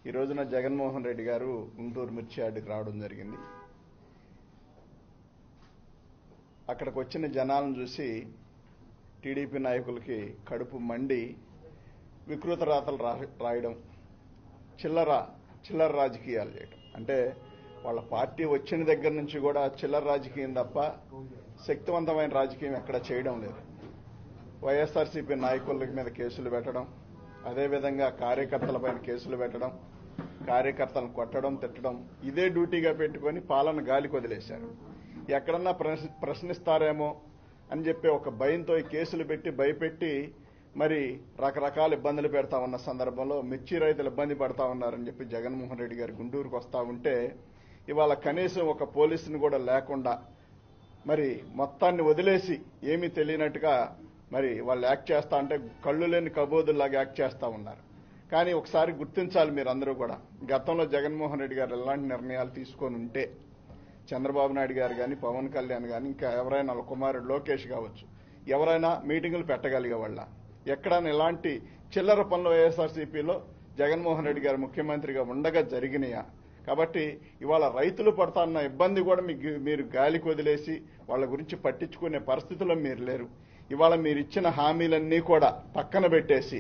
ఈ రోజున జగన్మోహన్ రెడ్డి గారు గుంటూరు మిర్చి యార్డుకి రావడం జరిగింది. అక్కడికి వచ్చిన జనాలను చూసి టీడీపీ నాయకులకి కడుపు మండి వికృత రాతలు రాయడం, చిల్లర రాజకీయాలు చేయడం. అంటే వాళ్ళ పార్టీ వచ్చిన దగ్గర నుంచి కూడా చిల్లర రాజకీయం తప్ప శక్తివంతమైన రాజకీయం ఎక్కడ చేయడం లేదు. వైఎస్ఆర్సీపీ నాయకుల మీద కేసులు పెట్టడం, అదేవిధంగా కార్యకర్తలపైన కేసులు పెట్టడం, కార్యకర్తలను కొట్టడం, తిట్టడం, ఇదే డ్యూటీగా పెట్టుకొని పాలన గాలికి వదిలేశారు. ఎక్కడన్నా ప్రశ్నిస్తారేమో అని చెప్పి ఒక భయంతో ఈ కేసులు పెట్టి భయపెట్టి మరి రకరకాల ఇబ్బందులు పెడతా ఉన్న సందర్భంలో మిర్చి రైతులు ఇబ్బంది పడతా ఉన్నారని చెప్పి జగన్మోహన్ రెడ్డి గారు గుంటూరుకు వస్తా ఉంటే ఇవాళ కనీసం ఒక పోలీసుని కూడా లేకుండా మరి మొత్తాన్ని వదిలేసి ఏమీ తెలియనట్టుగా మరి వాళ్ళు యాక్ట్ చేస్తా అంటే కళ్ళు లేని కబోదుల్లాగా యాక్ట్ చేస్తా ఉన్నారు. కానీ ఒకసారి గుర్తించాలి మీరందరూ కూడా, గతంలో జగన్మోహన్ రెడ్డి గారు ఎలాంటి నిర్ణయాలు తీసుకొని ఉంటే చంద్రబాబు నాయుడు గారు కానీ, పవన్ కళ్యాణ్ కానీ, ఇంకా ఎవరైనా వాళ్ళ కుమారుడు లోకేష్ కావచ్చు, ఎవరైనా మీటింగులు పెట్టగలిగే వాళ్ళ ఎక్కడైనా ఇలాంటి చిల్లర పనులు వైఎస్ఆర్సీపీలో జగన్మోహన్ రెడ్డి గారు ముఖ్యమంత్రిగా ఉండగా జరిగినాయా? కాబట్టి ఇవాళ రైతులు పడుతున్న ఇబ్బంది కూడా మీరు గాలికి వదిలేసి వాళ్ళ గురించి పట్టించుకునే పరిస్థితిలో మీరు లేరు. ఇవాళ మీరు ఇచ్చిన హామీలన్నీ కూడా పక్కన పెట్టేసి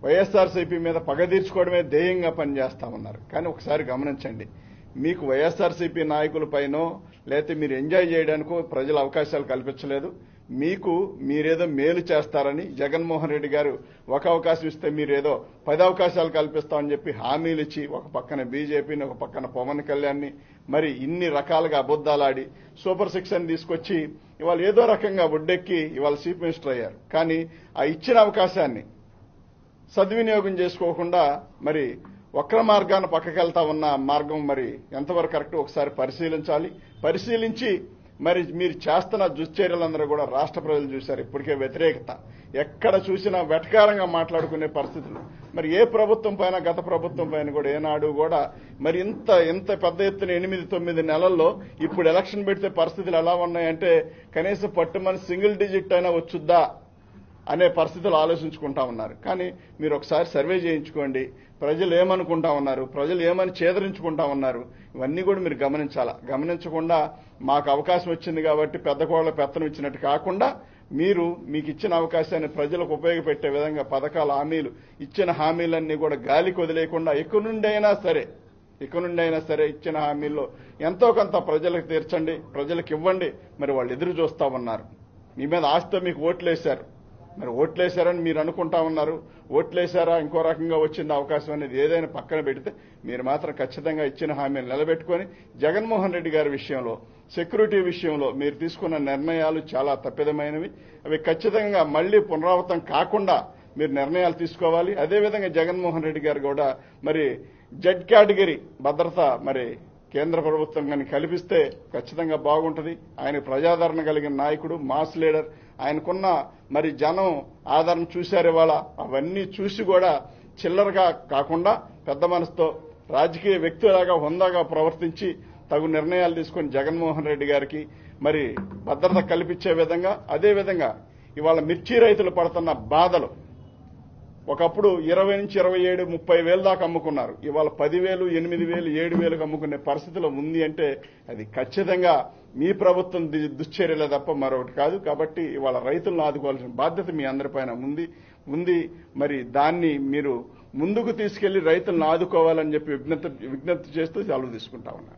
వైఎస్ఆర్సీపీ మీద పగ తీర్చుకోవడమే ధ్యేయంగా పనిచేస్తా ఉన్నారు. కానీ ఒకసారి గమనించండి, మీకు వైఎస్ఆర్సీపీ నాయకులపైనో లేకపోతే మీరు ఎంజాయ్ చేయడానికో ప్రజలు అవకాశాలు కల్పించలేదు. మీరేదో మేలు చేస్తారని జగన్మోహన్ రెడ్డి గారు ఒక అవకాశం ఇస్తే మీరేదో 10 అవకాశాలు కల్పిస్తామని చెప్పి హామీలు ఇచ్చి ఒక పక్కన బీజేపీని, ఒక పక్కన పవన్ కళ్యాణ్ని మరి ఇన్ని రకాలుగా అబద్దాలాడి సూపర్ 6 తీసుకొచ్చి ఇవాళ ఏదో రకంగా ఒడ్డెక్కి ఇవాళ చీఫ్ మినిస్టర్ అయ్యారు. కానీ ఆ ఇచ్చిన అవకాశాన్ని సద్వినియోగం చేసుకోకుండా మరి వక్ర మార్గాన్ని పక్కకెళ్తా ఉన్న మార్గం మరి ఎంతవరకు కరెక్ట్ ఒకసారి పరిశీలించి మరి మీరు చేస్తున్న దుశ్చర్యలందరూ కూడా రాష్ట్ర ప్రజలు చూశారు. ఇప్పటికే వ్యతిరేకత ఎక్కడ చూసినా వెటకారంగా మాట్లాడుకునే పరిస్థితులు. మరి ఏ ప్రభుత్వం పైన, గత ప్రభుత్వం పైన కూడా ఏనాడు కూడా మరి ఇంత పెద్ద ఎత్తున 8-9 నెలల్లో ఇప్పుడు ఎలక్షన్ పెడితే పరిస్థితులు ఎలా ఉన్నాయంటే కనీసం పట్టుమని సింగిల్ డిజిట్ అయినా వచ్చుద్దా అనే పరిస్థితులు ఆలోచించుకుంటా ఉన్నారు. కానీ మీరు ఒకసారి సర్వే చేయించుకోండి, ప్రజలు ఏమనుకుంటా ఉన్నారు, ప్రజలు ఏమని చేదరించుకుంటా ఉన్నారు, ఇవన్నీ కూడా మీరు గమనించకుండా మాకు అవకాశం వచ్చింది కాబట్టి పెద్ద కోళ్ల పెత్తనం ఇచ్చినట్టు కాకుండా మీకు ఇచ్చిన అవకాశాన్ని ప్రజలకు ఉపయోగపెట్టే విధంగా పథకాల హామీలు ఇచ్చిన హామీలన్నీ కూడా గాలికి వదిలేయకుండా ఇక నుండి అయినా సరే ఇచ్చిన హామీల్లో ఎంతో కొంత ప్రజలకు తీర్చండి, ప్రజలకు ఇవ్వండి. మరి వాళ్ళు ఎదురు చూస్తా ఉన్నారు. మీ మీద ఆశతో మీకు ఓట్లేశారు. మరి ఓట్లేశారని మీరు అనుకుంటా ఉన్నారు. ఓట్లేశారా, ఇంకో రకంగా వచ్చింది అవకాశం అనేది ఏదైనా పక్కన పెడితే మీరు మాత్రం ఖచ్చితంగా ఇచ్చిన హామీలు నిలబెట్టుకొని జగన్మోహన్ రెడ్డి గారి విషయంలో, సెక్యూరిటీ విషయంలో మీరు తీసుకున్న నిర్ణయాలు చాలా తప్పిదమైనవి. అవి ఖచ్చితంగా మళ్లీ పునరావృతం కాకుండా మీరు నిర్ణయాలు తీసుకోవాలి. అదేవిధంగా జగన్మోహన్ రెడ్డి గారు కూడా మరి జెడ్ కేటగిరీ భద్రత మరి కేంద్ర ప్రభుత్వం కానీ కల్పిస్తే ఖచ్చితంగా బాగుంటుంది. ఆయన ప్రజాదరణ కలిగిన నాయకుడు, మాస్ లీడర్. ఆయనకున్న మరి జనం ఆదరణ చూశారు ఇవాళ. అవన్నీ చూసి కూడా చిల్లరగా కాకుండా పెద్ద మనసుతో రాజకీయ వ్యక్తిలాగా హుందాగా ప్రవర్తించి తగు నిర్ణయాలు తీసుకుని జగన్మోహన్ రెడ్డి గారికి మరి భద్రత కల్పించే విధంగా, అదేవిధంగా ఇవాళ మిర్చి రైతులు పడుతున్న బాధలు ఒకప్పుడు 20-27-30 వేలు దాకా అమ్ముకున్నారు. ఇవాళ 10,000, 8,000, 7,000 అమ్ముకునే పరిస్థితిలో ఉంది అంటే అది ఖచ్చితంగా మీ ప్రభుత్వం దుశ్చర్యలే తప్ప మరొకటి కాదు. కాబట్టి ఇవాళ రైతులను ఆదుకోవాల్సిన బాధ్యత మీ అందరిపైన ఉంది. మరి దాన్ని మీరు ముందుకు తీసుకెళ్లి రైతులను ఆదుకోవాలని చెప్పి విజ్ఞప్తి చేస్తూ సెలవు తీసుకుంటా ఉన్నారు.